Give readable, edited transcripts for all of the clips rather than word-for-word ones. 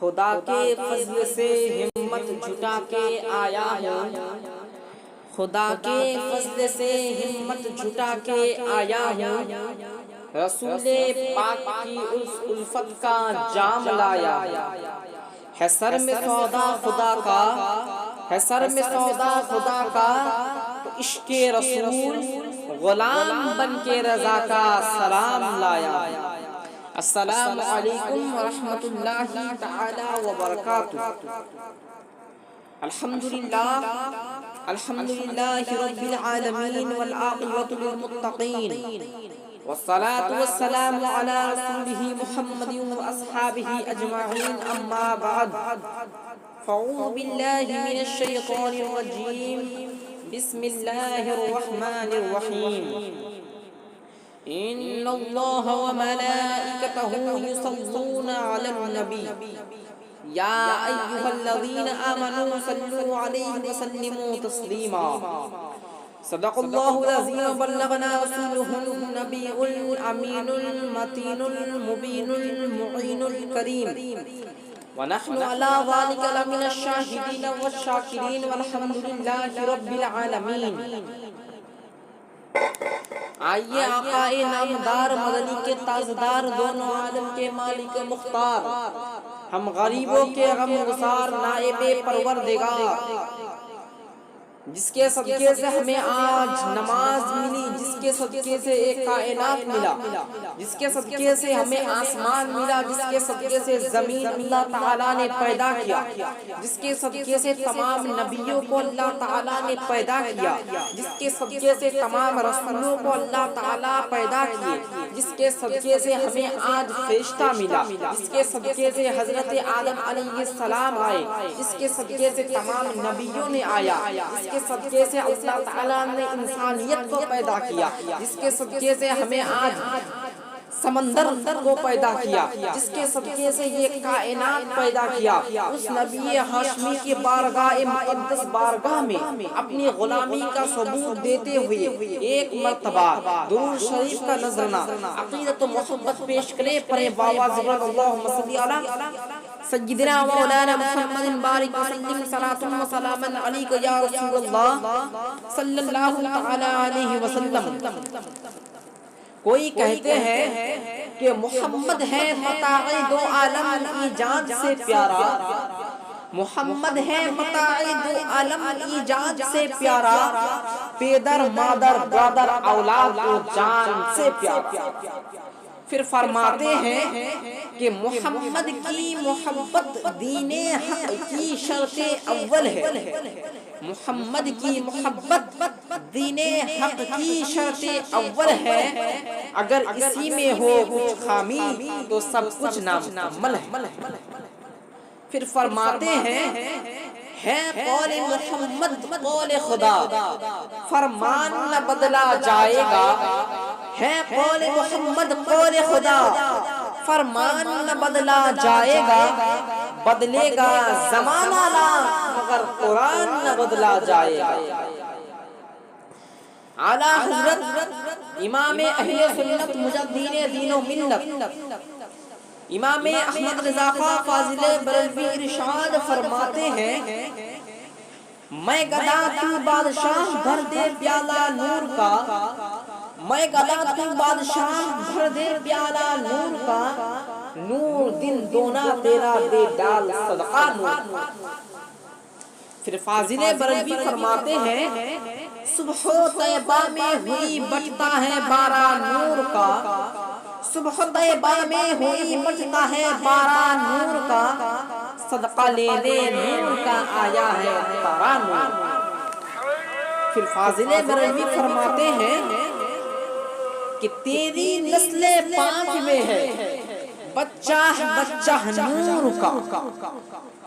خدا کے فضل سے ہمت جٹا کے آیا ہوں، خدا کے فضل سے ہمت جٹا کے آیا ہوں، رسول پاک کی اس الفت کا جام لایا ہے، سر میں سودا خدا کا ہے، سر میں سودا خدا کا، تو عشق رسول غلام بن کے رضا کا سلام لایا۔ السلام علیکم ورحمۃ اللہ تعالی وبرکاتہ۔ الحمدللہ رب العالمین والعاقبۃ للمتقین، والصلاة والسلام علی رسولہ محمد واصحابہ اجمعین، اما بعد، فاعوذ باللہ من الشیطان الرجیم، بسم اللہ الرحمن الرحیم۔ ان اللہ وملائکتہ یصلون علی النبی یا ایھا الذین آمنوا صلوا علیہ وسلموا تسلیما۔ صدق اللہ العظیم وبلغنا رسولہ النبی الامین المتین المبین المعین الکریم، ونحن علی ذلک لمن الشاہدین والشاکرین، والحمد للہ رب العالمین۔ آئیے آقا نامدار مدنی کے تاجدار، دونوں عالم کے مالک مختار، ہم غریبوں کے غم گسار، نائب پروردگار، جس کے صدقے سے ہمیں آج نماز ملی، جس کے صدقے سے ایک کائنات ملا، جس کے صدقے سے ہمیں آسمان ملا، جس کے صدقے سے زمین اللہ تعالیٰ نے پیدا کیا، جس کے صدقے سے تمام نبیوں کو اللہ تعالیٰ نے پیدا کیا، جس کے صدقے سے تمام رسولوں کو اللہ تعالیٰ پیدا کیے، جس کے صدقے سے ہمیں آج فرشتہ ملا، جس کے صدقے سے حضرت آدم علیہ السلام آئے، جس کے صدقے سے تمام نبیوں نے آیا، جس کے صدقے سے اللہ تعالیٰ نے انسانیت کو پیدا کیا، جس کے صدقے سے ہمیں آج سمندر کو پیدا کیا، جس کے صدقے سے یہ کائنات پیدا کیا، اس نبی ہاشمی کی بارگاہ مقدس بارگاہ میں اپنی غلامی کا ثبوت دیتے ہوئے ایک مرتبہ درود شریف کا نذرانہ عقیدت و محبت پیش کرے، پڑھیں باواز اللہم صلی علی سیدنا مولانا محمد بارک وسلم، صلاۃ و سلام علیک یا رسول اللہ صلی اللہ تعالی علیہ وسلم۔ کوئی کہتے ہیں کہ محمد ہے متاع دو عالم ایجاد سے پیارا، محمد ہے متاع دو عالم ایجاد سے پیارا، پیدر مادر برادر اولاد و جان سے پیارا۔ پھر فرماتے ہیں کہ محمد کی محبت دین حق کی شرط اول ہے، محمد کی محبت دین حق کی شرط اول ہے، اگر اسی میں ہو کچھ خامی تو سب کچھ نامکمل ہے۔ پھر فرماتے ہیں ہے قول محمد قول خدا، فرمان نہ بدلا جائے گا، ہے قول محمد قول خدا، فرمان نہ بدلا جائے گا، بدلے گا زمانہ لا مگر قرآن نہ بدلا جائے گا۔ اعلیٰ حضرت امام اہل سنت مجدین دین و ملت امام احمد رضا خان فاضل بریلوی ارشاد فرماتے ہیں، میں گدا تو بادشاہ بھر دے پیالہ نور کا، میں گدا تو بادشاہ بھر دے پیالہ نور کا، نور دن دونا تیرا دے ڈال صدقہ نور۔ پھر فاضل بریلوی فرماتے ہیں، صبح طیبہ میں ہوئی بٹتا ہے بارہ نور کا، صبح طیبہ میں ہوئی بٹتا ہے بارہ نور کا، صدقہ لینے نور کا آیا ہے تارا نور۔ پھر فاضل بریلوی فرماتے ہیں کہ تیری نسل پاک میں ہے بچہ بچہ نور کا،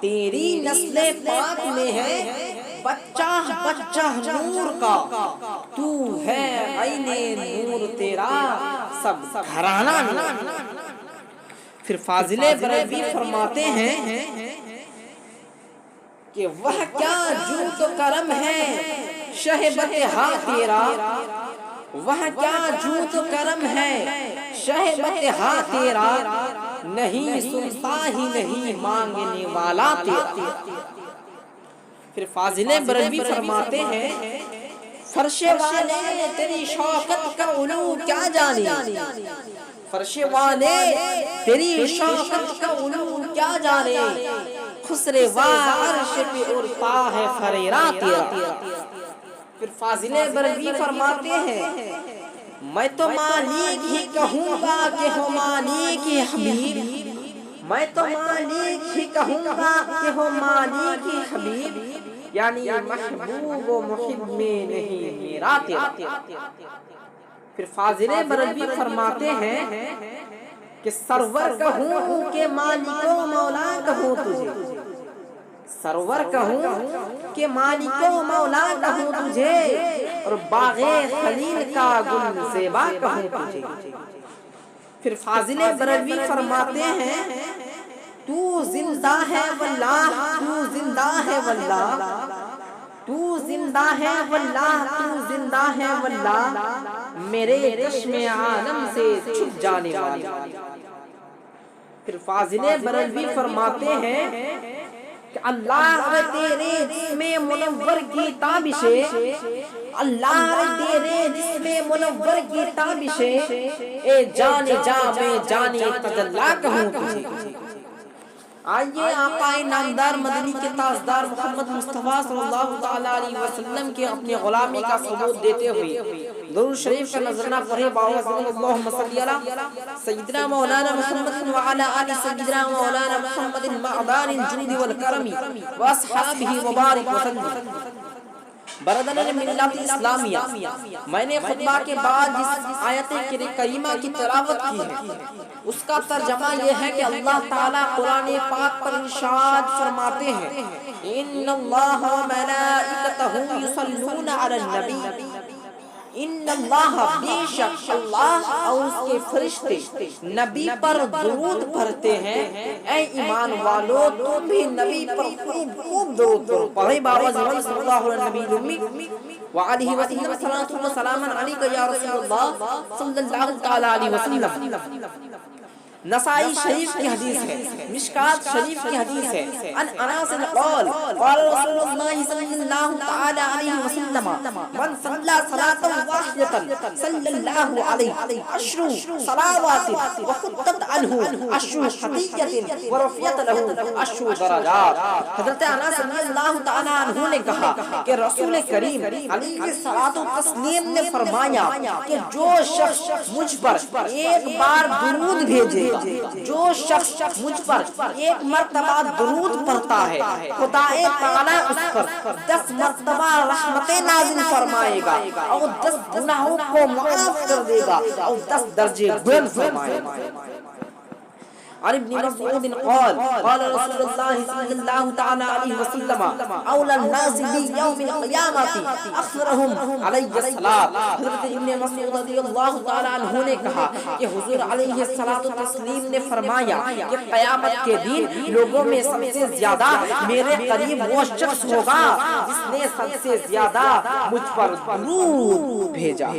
تیری نسل پاک میں ہے بچہ بچہ نور کا، تو ہے عین نور تیرا سب گھرانہ نور۔ پھر فاضل بریلوی فرماتے ہیں کہ وہ کیا جود و کرم ہے شہبت ہا تیرا، وہ کیا جود و کرم ہے شہبت ہا تیرا، نہیں سنتا ہی نہیں مانگنے والا تیرا۔ پھر فاضل بریلوی فرماتے ہیں فرش والے تیری شوکت کا علو کیا جانے، فرش والے تیری شوکت کا علو کیا جانے، خسروا عرش پہ اڑتا ہے فریرا تیرا۔ پھر فاضل بریلوی فرماتے ہیں میں تو مالک ہی کہوں گا کہ ہو مالک ہی حبیب، میں تو مالک ہی کہوں گا کہ ہو مالک ہی حبیب، یعنی محبوب و محب میں نہیں میرا تیرا۔ پھر فاضل بریلوی فرماتے ہیں کہ سرور کہوں کہ مالک و مولا کہوں تجھے، سرور کہوں کہ مالک و مولا کہوں تجھے، اور باغ خلیل کا گل زیبا کہوں تجھے۔ پھر فاضل بریلوی فرماتے ہیں تو زندہ ہے واللہ، تو زندہ ہے واللہ، تو زندہ ہے واللہ، تو زندہ ہے واللہ، میرے چشم عالم سے چھپ جانے والا۔ پھر فاضل بریلوی فرماتے ہیں کہ اللہ تیرے جسم منور کی تابشیں، اللہ تیرے جسم منور کی تابشیں، اے جان جا میں جان تجلی کہوں تجھے۔ آئیے آقا نامدار مدنی کے تاجدار محمد مصطفیٰ صلی اللہ تعالیٰ علیہ وسلم کے اپنے غلامی کا ثبوت دیتے ہوئے درود شریف کا نذرانہ پڑھے باوجود اللہم صلی علی سیدنا مولانا محمد وعلی آل سیدنا مولانا محمد معدان الجود والکرم واصحابہ مبارک وسلم۔ برادران ملت اسلامیہ، میں نے خطبہ کے بعد جس آیت کریمہ کی تلاوت کی ہے اس کا ترجمہ یہ ہے کہ اللہ تعالیٰ قرآن پاک پر ارشاد فرماتے ہیں ان اللہ ملائکتہ یصلون علی النبی، ان اللہ بے شک اللہ اور اس کے فرشتے نبی پر درود پڑھتے ہیں، اے ایمان والو تم بھی نبی پر خوب درود پڑھو۔ پڑھے بابا صلی اللہ علیہ وسلم وعلیہ وسلم صلاۃ و سلام علیک یا رسول اللہ صلی اللہ تعالی علیہ وسلم۔ نسائی شریف کی حدیث ہے، مشکات شریف کی حدیث ہے، ان انس قال قال رسول اللہ صلی اللہ تعالی علیہ وسلم من صلی صلاۃ واحدۃ صلی اللہ علیہ عشر صلوات وخطت عنہ عشر خطیۃ ورفعت له عشر درجات۔ حضرت انس رضی اللہ تعالی عنہ نے کہا کہ رسول کریم علیہ الصلوۃ والتسلیم نے فرمایا کہ جو شخص مجھ پر ایک بار درود بھیجے، جو شخص مجھ پر ایک مرتبہ درود پڑھتا ہے خدا تعالیٰ اس پر 10 مرتبہ رحمتیں نازل فرمائے گا اور 10 گناہوں کو معاف کر دے گا اور 10 درجے بلند فرمائے گا۔ عن ابن مسعود قال قال رسول الله صلى الله تعالى عليه وسلم اولى الناس بيوم القيامه اخرهم علي الصلاه۔ حضرت ابن مسعود رضی اللہ تعالی عنہ نے کہا کہ حضور علیہ الصلوۃ والتسلیم نے فرمایا کہ قیامت کے دن لوگوں میں سب سے زیادہ میرے قریب وہ شخص ہوگا جس نے سب سے زیادہ مجھ پر درود بھیجا۔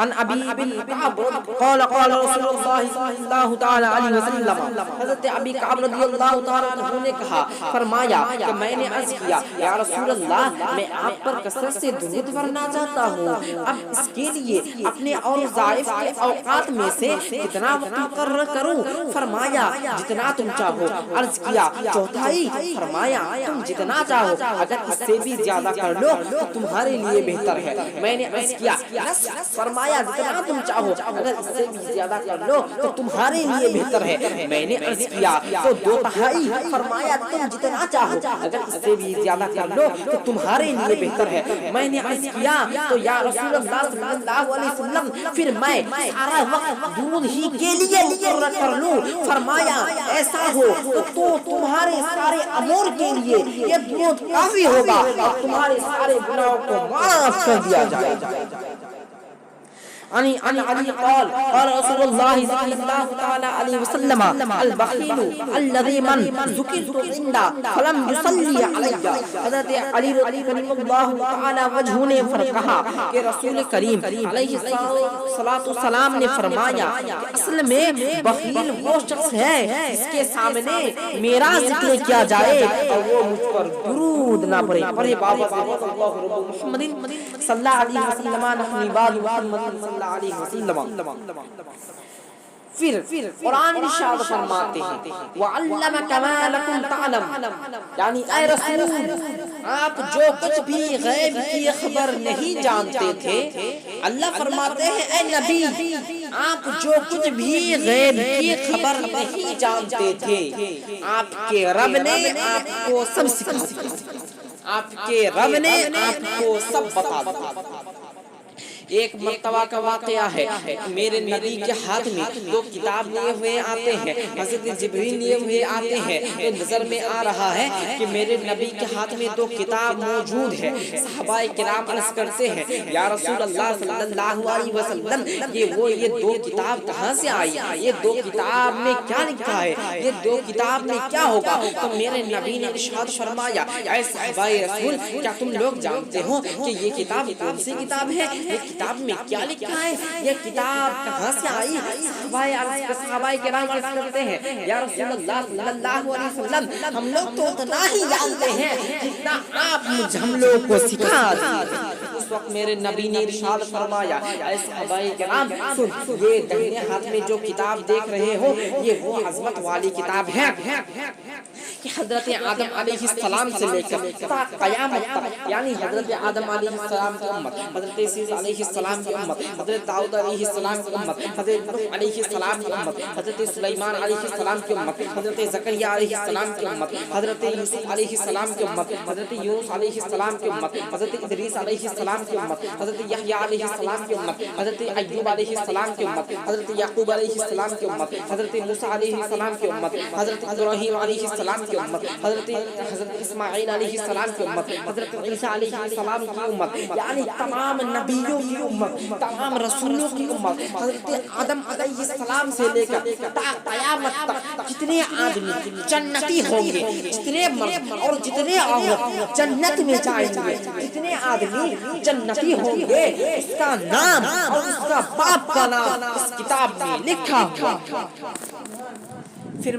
عن ابی کعب قال قال رسول اللہ صلی اللہ تعالی علیہ وسلم، حضرت ابی کعب رضی اللہ تعالی عنہ نے کہا فرمایا کہ میں نے عرض کیا یا رسول اللہ میں آپ پر کثرت سے درود پڑھنا چاہتا ہوں، اب اس کے لیے اپنے اور وظائف کے اوقات میں سے کتنا وقت مقرر کروں؟ فرمایا جتنا تم چاہو۔ عرض کیا چوتھائی؟ فرمایا تم جتنا چاہو، اگر اس سے بھی زیادہ کر لو تو تمہارے لیے بہتر ہے۔ میں نے عرض کیا فرمایا جتنا تم چاہو، اگر اس سے بھی زیادہ کر لو تو تمہارے لیے بہتر ہے۔ میں نے عرض کیا تو 2/3؟ فرمایا تم جتنا چاہو، اگر اس سے بھی زیادہ کر لو تو تمہارے لیے بہتر ہے۔ میں نے عرض کیا تو یا رسول اللہ صلی اللہ علیہ وسلم پھر میں سارا وقت درود ہی کے لیے مقرر کر لوں؟ فرمایا ایسا ہو تو تمہارے سارے امور کے لیے یہ درود کافی ہوگا اور تمہارے سارے گناہوں کو معاف کر دیا جائے گا۔ عن علي قال قال رسول الله صلى الله تعالى عليه وسلم البخيل الذي من ذكرت عنده فلم يصلي علي. حضرت علی رضی اللہ تعالی وجہ نے کہا کہ رسول کریم علیہ الصلوۃ والسلام نے فرمایا کہ اصل میں بخیل وہ شخص ہے جس کے سامنے میرا ذکر کیا جائے اور وہ مجھ پر درود نہ پڑھے. پڑھے بابا اللہ رب محمد صلی اللہ علیہ وسلم نحن بعد محمد صلی اللہ علیہ وسلم. پھر قرآن ارشاد فرماتے ہیں وَعَلَّمَكَ مَا لَكُمْ تَعْلَمُ، یعنی اے رسول آپ جو کچھ بھی غیب کی خبر نہیں جانتے تھے، اللہ فرماتے ہیں اے نبی آپ جو کچھ بھی غیب کی خبر نہیں جانتے تھے آپ کے رب نے آپ کو سب سکھا دیا، آپ کے رب نے آپ کو سب بتا دیا. ایک مرتبہ کا واقعہ ہے، میرے نبی کے ہاتھ میں دو کتاب لیے ہوئے آتے ہیں، حضرت جبریل لیے ہوئے آتے ہیں، تو نظر میں آ رہا ہے کہ میرے نبی کے ہاتھ میں دو کتاب موجود ہے. صحابہ کرام عرض کرتے ہیں یا رسول اللہ صلی اللہ علیہ وسلم یہ دو کتاب کہاں سے آئی، یہ دو کتاب میں کیا لکھا ہے، یہ دو کتاب میں کیا ہوگا؟ تو میرے نبی نے ارشاد فرمایا اے صحابہ رسول کیا تم لوگ جانتے ہو کہ یہ کتاب کون سی کتاب ہے، یہ کتاب میں کیا لکھا ہے، یہ کتاب کہاں سے آئی؟ صحابہ کرام عرض کرتے ہیں یا رسول اللہ صلی اللہ علیہ وسلم ہم لوگ تو اتنا ہی جانتے ہیں جتنا آپ ہم لوگ کو سکھا دیے. اس وقت میرے نبی نے ارشاد فرمایا اے صحابہ کرام سن، یہ دہنے ہاتھ میں جو کتاب دیکھ رہے ہو یہ وہ عظمت والی کتاب ہے کہ حضرت آدم علیہ السلام سے لے کر قیامت تک، یعنی حضرت آدم علیہ السلام کی امت، حضرت عیسی علیہ السلام کی امت، حضرت داؤد علیہ السلام کی امت، حضرت نوح علیہ السلام کی امت، حضرت سلیمان علیہ السلام کی امت، حضرت زکریا علیہ السلام کی امت، حضرت یوسف علیہ السلام کی امت، حضرت یونس علیہ السلام کی امت، حضرت ادریس علیہ السلام کی امت، حضرت یحییٰ علیہ السلام کی امت، حضرت ایوب علیہ السلام کی امت، حضرت یعقوب علیہ السلام کی امت، حضرت موسیٰ علیہ السلام کی امت، حضرت ابراہیم علیہ السلام کی امت، حضرت اسماعیل علیہ السلام کی امت، حضرت عیسیٰ علیہ السلام کی امت، یعنی تمام نبیوں کی امت، تمام رسولوں کی امت، حضرت آدم علیہ السلام سے لے کر قیامت تک جتنے آدمی جنتی ہوں گے، جتنے مرد اور جتنے عورت جنت میں جائیں گے، جتنے آدمی جنتی ہوں گے اس کا نام اور اس کا باپ کا نام اس کتاب میں لکھا ہوا. پھر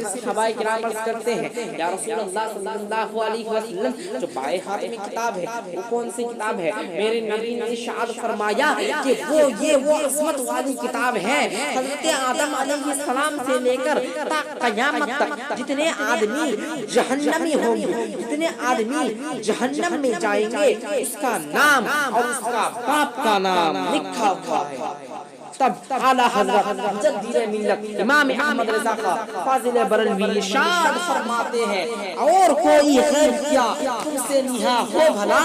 صحابہ کرام عرض کرتے ہیں یا رسول اللہ صلی اللہ علیہ وسلم جو بائیں ہاتھ میں کتاب ہے وہ کون سی کتاب ہے؟ میرے نبی نے ارشاد فرمایا کہ وہ عظمت والی کتاب ہے حضرت آدم علیہ السلام سے لے کر تا قیامت تک جتنے آدمی جہنمی ہوں گے، جتنے آدمی جہنم میں جائیں گے اس کا نام اور اس کا باپ کا نام لکھا ہوا ہے. تب اعلی حضرت مجدد ملت امام احمد رضا خان فاضل بریلوی ارشاد فرماتے ہیں اور کوئی خیر کیا تم سے نہا ہو بھلا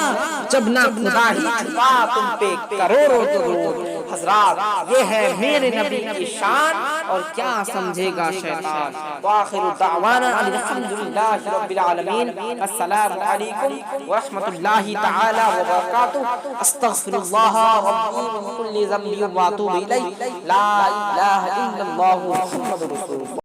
جب نہ خدا ہی چھپا تم پہ کروڑوں درود. حضرات یہ ہے میرے نبی کی شان اور کیا سمجھے گا شیطان. وآخر دعوانا الحمدللہ رب العالمین. السلام علیکم ورحمۃ اللہ تعالی وبرکاتہ. استغفر اللہ ربی من کل ذنب واتوب الیہ. لا الہ الا اللہ محمد رسول اللہ.